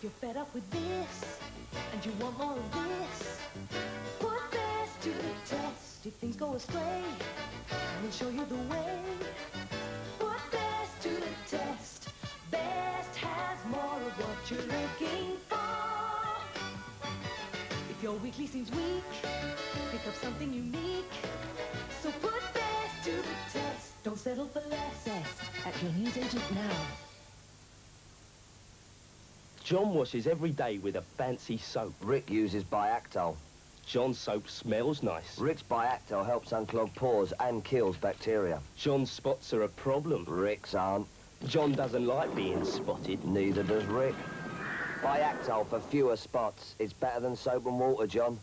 you're fed up with this and you want more of this, put best to the test. If things go astray, we'll show you the way. Put best to the test. Best has more of what you're looking for. If your weekly seems weak, pick up something unique. So put best to the test. Don't settle for less. Best at your newsagent now. John washes every day with a fancy soap. Rick uses Biactol. John's soap smells nice. Rick's Biactol helps unclog pores and kills bacteria. John's spots are a problem. Rick's aren't. John doesn't like being spotted. Neither does Rick. Biactol for fewer spots. It's better than soap and water, John.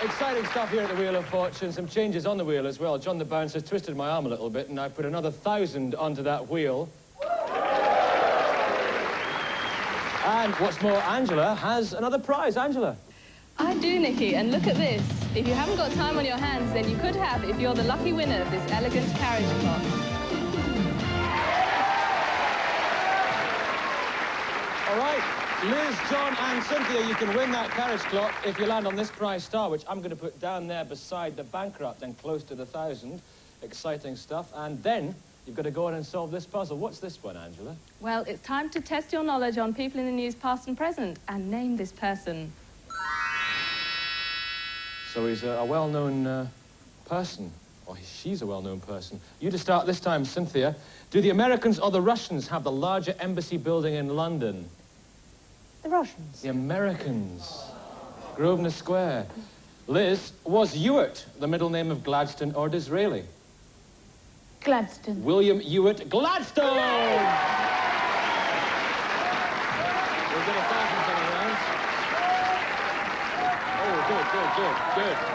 Exciting stuff here at the Wheel of Fortune. Some changes on the wheel as well. John the Bouncer has twisted my arm a little bit, and I put another 1,000 onto that wheel. And what's more, Angela has another prize. Angela. I do, Nicky, and look at this. If you haven't got time on your hands, then you could have if you're the lucky winner of this elegant carriage clock. All right, Liz, John and Cynthia, you can win that carriage clock if you land on this prize star, which I'm going to put down there beside the bankrupt and close to the 1,000. Exciting stuff. And then you've got to go on and solve this puzzle. What's this one, Angela? Well, it's time to test your knowledge on people in the news, past and present, and name this person. So he's a well-known person. Or she's a well-known person. You to start this time, Cynthia. Do the Americans or the Russians have the larger embassy building in London? The Russians. The Americans. Grosvenor Square. Liz, was Ewart the middle name of Gladstone or Disraeli? Gladstone. William Ewart Gladstone! We'll get 1,000 coming around. Oh, good.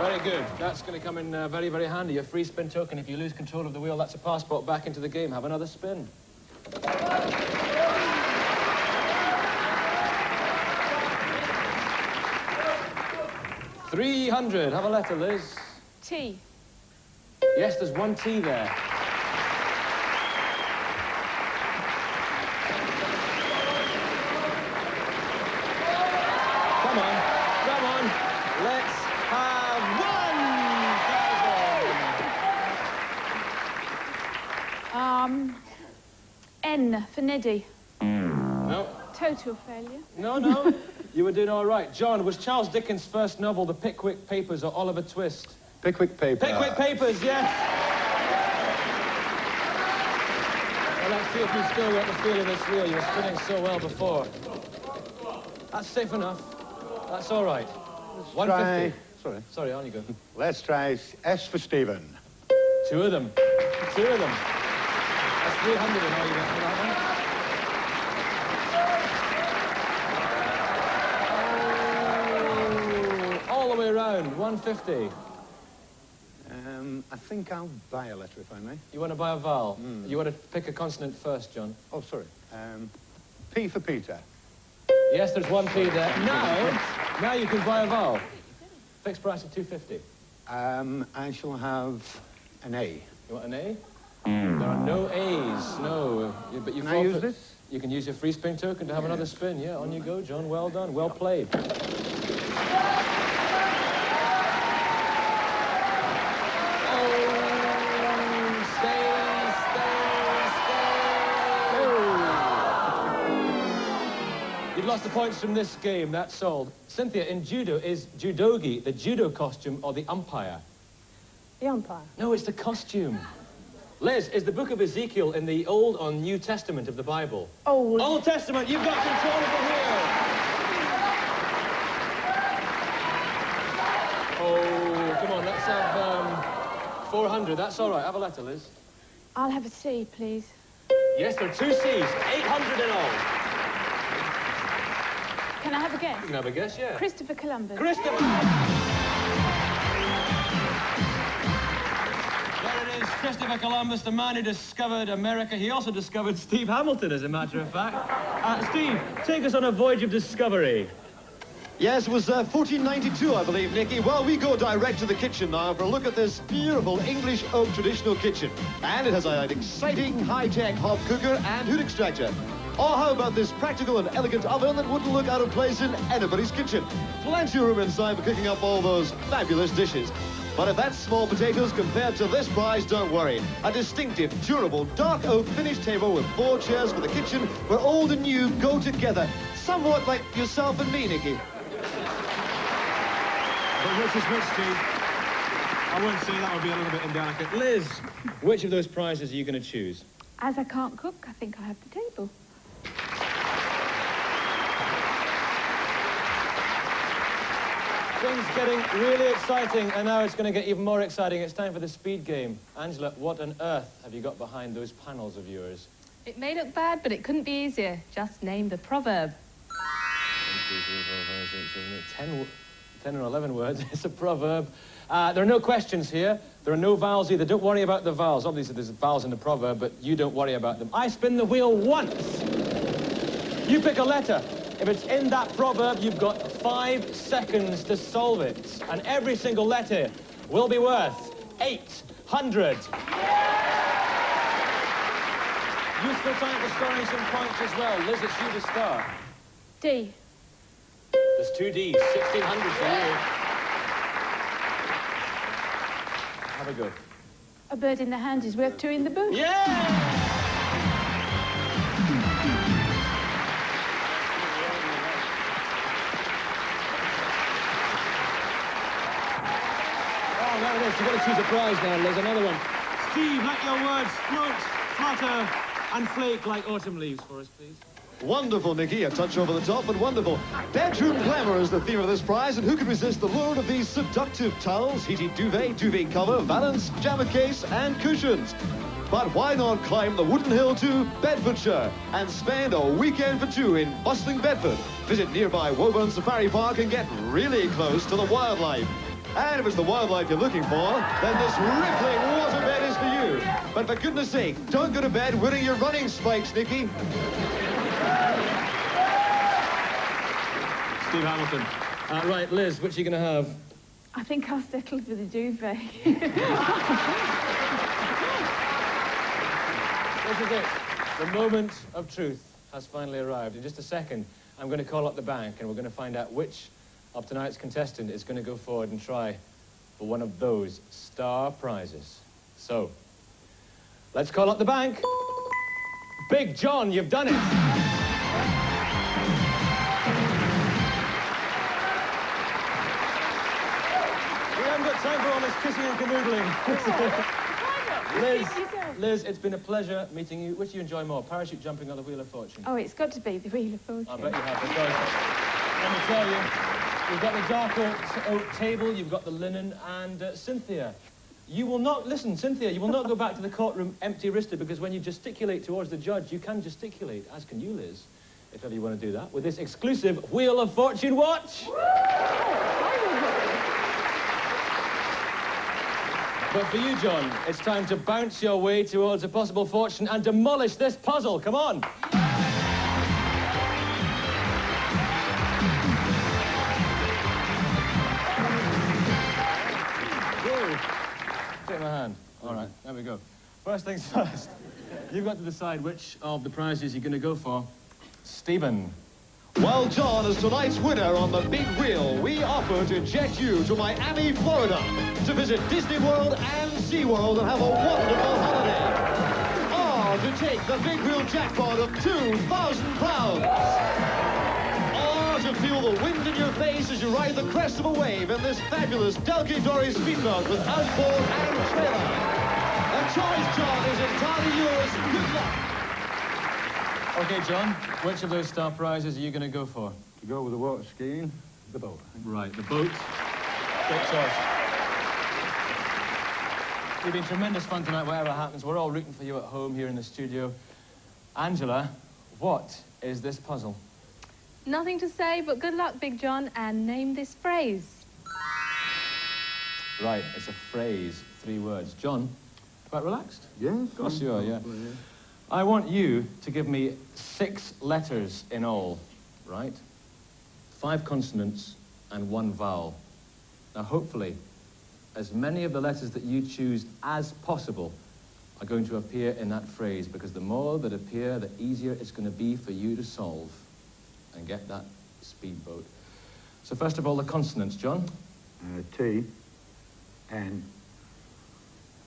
Very good. That's going to come in very, very handy. A free spin token. If you lose control of the wheel, that's a passport back into the game. Have another spin. $300. Have a letter, Liz. T. Yes, there's one T there. Come on. Let's have 1,000. N for Neddy. No. Total failure. No. You were doing all right. John, was Charles Dickens' first novel The Pickwick Papers or Oliver Twist? Pickwick Papers. Pickwick Papers, yes. Well, let's see if you still got the feel of this wheel. You were spinning so well before. That's safe enough. That's all right. 150. Sorry, on you go. Let's try S for Stephen. Two of them. That's 300 and all you get for that one. All the way around, 150. I think I'll buy a letter, if I may. You want to buy a vowel? You want to pick a consonant first, John? Oh, sorry. P for Peter. Yes, there's one P there. Now you can buy a vowel. Fixed price of 250. I shall have an A. You want an A? There are no A's, no. But you Can I use this? You can use your free spin token to have another spin. Yeah, on you go, John. Well done. Well played. You've lost the points from this game, that's sold. Cynthia, in judo, is judogi the judo costume or the umpire? The umpire. No, it's the costume. Liz, is the book of Ezekiel in the Old or New Testament of the Bible? Old. Old Testament, you've got control of the wheel. Oh, come on, let's have 400. That's all right. Have a letter, Liz. I'll have a C, please. Yes, there are two C's. 800 in all. Can I have a guess? You can have a guess, yeah. Christopher Columbus. Christopher! There it is, Christopher Columbus, the man who discovered America. He also discovered Steve Hamilton, as a matter of fact. Steve, take us on a voyage of discovery. Yes, it was 1492, I believe, Nicky. Well, we go direct to the kitchen now for a look at this beautiful English oak traditional kitchen. And it has an exciting high-tech hob cooker and hood extractor. Or how about this practical and elegant oven that wouldn't look out of place in anybody's kitchen? Plenty of room inside for cooking up all those fabulous dishes. But if that's small potatoes compared to this prize, don't worry. A distinctive, durable, dark oak finished table with 4 chairs for the kitchen where old and new go together. Somewhat like yourself and me, Nicky. But which is which, Steve? I wouldn't say that would be a little bit indelicate. Liz, which of those prizes are you going to choose? As I can't cook, I think I'll have the table. Things getting really exciting, and now it's going to get even more exciting. It's time for the speed game. Angela, what on earth have you got behind those panels of yours? It may look bad, but it couldn't be easier. Just name the proverb. 10 or 11 words. It's a proverb. There are no questions here. There are no vowels either. Don't worry about the vowels. Obviously, there's vowels in the proverb, but you don't worry about them. I spin the wheel once. You pick a letter. If it's in that proverb, you've got 5 seconds to solve it. And every single letter will be worth 800. Useful time for scoring some points as well. Liz, it's you to start. D. There's 2 Ds, 1,600 for you. Have a go. A bird in the hand is worth 2 in the bush. Yeah! Oh, there it is. You've got to choose a prize now, Liz. Another one. Steve, let your words float, flutter, and flake like autumn leaves for us, please. Wonderful, Nicky. A touch over the top, but wonderful. Bedroom glamour is the theme of this prize, and who can resist the lure of these seductive towels, heated duvet cover, valance, pajama case, and cushions? But why not climb the wooden hill to Bedfordshire and spend a weekend for 2 in bustling Bedford? Visit nearby Woburn Safari Park and get really close to the wildlife. And if it's the wildlife you're looking for, then this rippling waterbed is for you. But for goodness sake, don't go to bed wearing your running spikes, Nicky. Steve Hamilton. Right, Liz, which are you going to have? I think I'll settle for the duvet. This is it. The moment of truth has finally arrived. In just a second, I'm going to call up the bank and we're going to find out which of tonight's contestant is going to go forward and try for one of those star prizes. So, let's call up the bank. Big John, you've done it. We haven't got time for all this kissing and canoodling. Liz, it's been a pleasure meeting you. Which do you enjoy more, parachute jumping or the Wheel of Fortune? Oh, it's got to be the Wheel of Fortune. I bet you have, because let me tell you, you've got the dark oak table, you've got the linen, and Cynthia, you will not, listen, Cynthia, you will not go back to the courtroom empty-wristed, because when you gesticulate towards the judge, you can gesticulate, as can you, Liz, if ever you want to do that, with this exclusive Wheel of Fortune watch. But for you, John, it's time to bounce your way towards a possible fortune and demolish this puzzle. Come on. Take my hand. All right, there we go. First things first. You've got to decide which of the prizes you're going to go for. Stephen. Well, John, as tonight's winner on the big wheel, we offer to jet you to Miami, Florida, to visit Disney World and SeaWorld and have a wonderful holiday. Or to take the big wheel jackpot of £2,000. Or to feel the wind in your face as you ride the crest of a wave in this fabulous Delkey Dory speedboat with outboard and trailer. The choice, John, is entirely yours. Good luck. Okay, John, which of those star prizes are you going to go for? To go with the water skiing, the boat. Right, the boat. Great choice. It's been tremendous fun tonight, whatever happens. We're all rooting for you at home here in the studio. Angela, what is this puzzle? Nothing to say, but good luck, Big John, and name this phrase. Right, it's a phrase, 3 words. John, quite relaxed? Yes? Of course you are, yeah. I want you to give me 6 letters in all, right? 5 consonants and 1 vowel. Now, hopefully, as many of the letters that you choose as possible are going to appear in that phrase, because the more that appear, the easier it's going to be for you to solve and get that speedboat. So first of all, the consonants, John. T, N,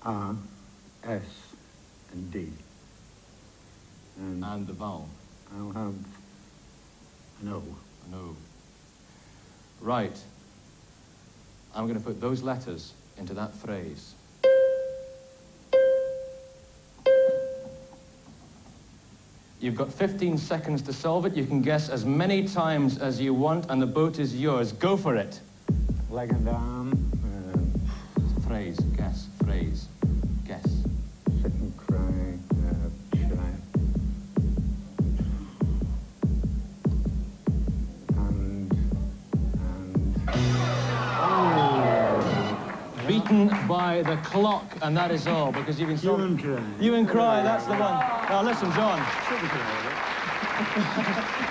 R, S, and D. And the vowel. I'll have an O. An O. Right. I'm going to put those letters into that phrase. You've got 15 seconds to solve it. You can guess as many times as you want, and the boat is yours. Go for it. Leg and arm. Phrase, guess, phrase, guess. Sit and cry. Shy. Beaten by the clock, and that is all, because you've been You and cry. You and cry, that's the one. Now listen, John.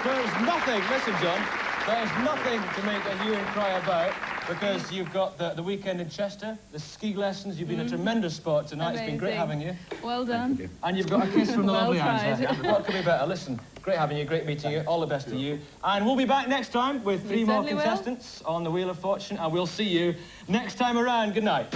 There's nothing, listen, John, there's nothing to make a hue and cry about, because you've got the weekend in Chester, the ski lessons. You've been a tremendous sport tonight. Amazing. It's been great having you. Well done. And you've got a kiss from the Well lovely Angela. tried. What could be better? Listen, great having you, great meeting you. All the best to you. And we'll be back next time with 3 more certainly will. contestants on the Wheel of Fortune, and we'll see you next time around. Good night.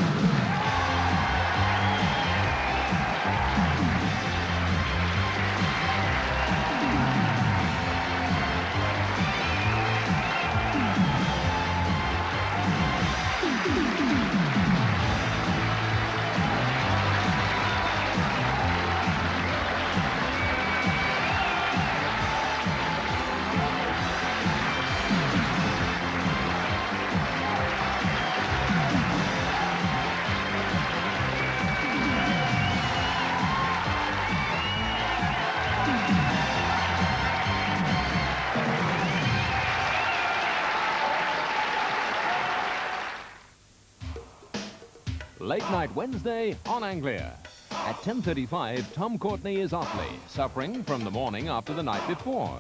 Late Night Wednesday on Anglia. At 10:35, Tom Courtney is awfully, suffering from the morning after the night before.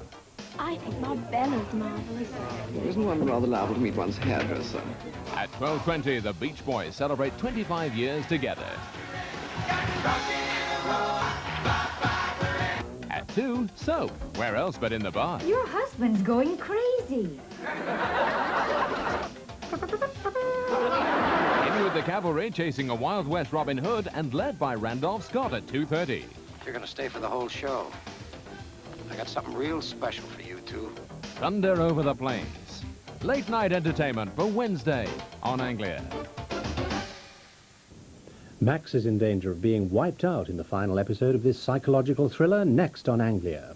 I think my Bella's marvellous. Isn't one rather liable to meet one's hairdresser? At 12:20, the Beach Boys celebrate 25 years together. At 2, soap. Where else but in the bar? Your husband's going crazy. In with the cavalry, chasing a Wild West Robin Hood and led by Randolph Scott at 2:30. You're going to stay for the whole show. I got something real special for you two. Thunder over the plains. Late night entertainment for Wednesday on Anglia. Max is in danger of being wiped out in the final episode of this psychological thriller, next on Anglia.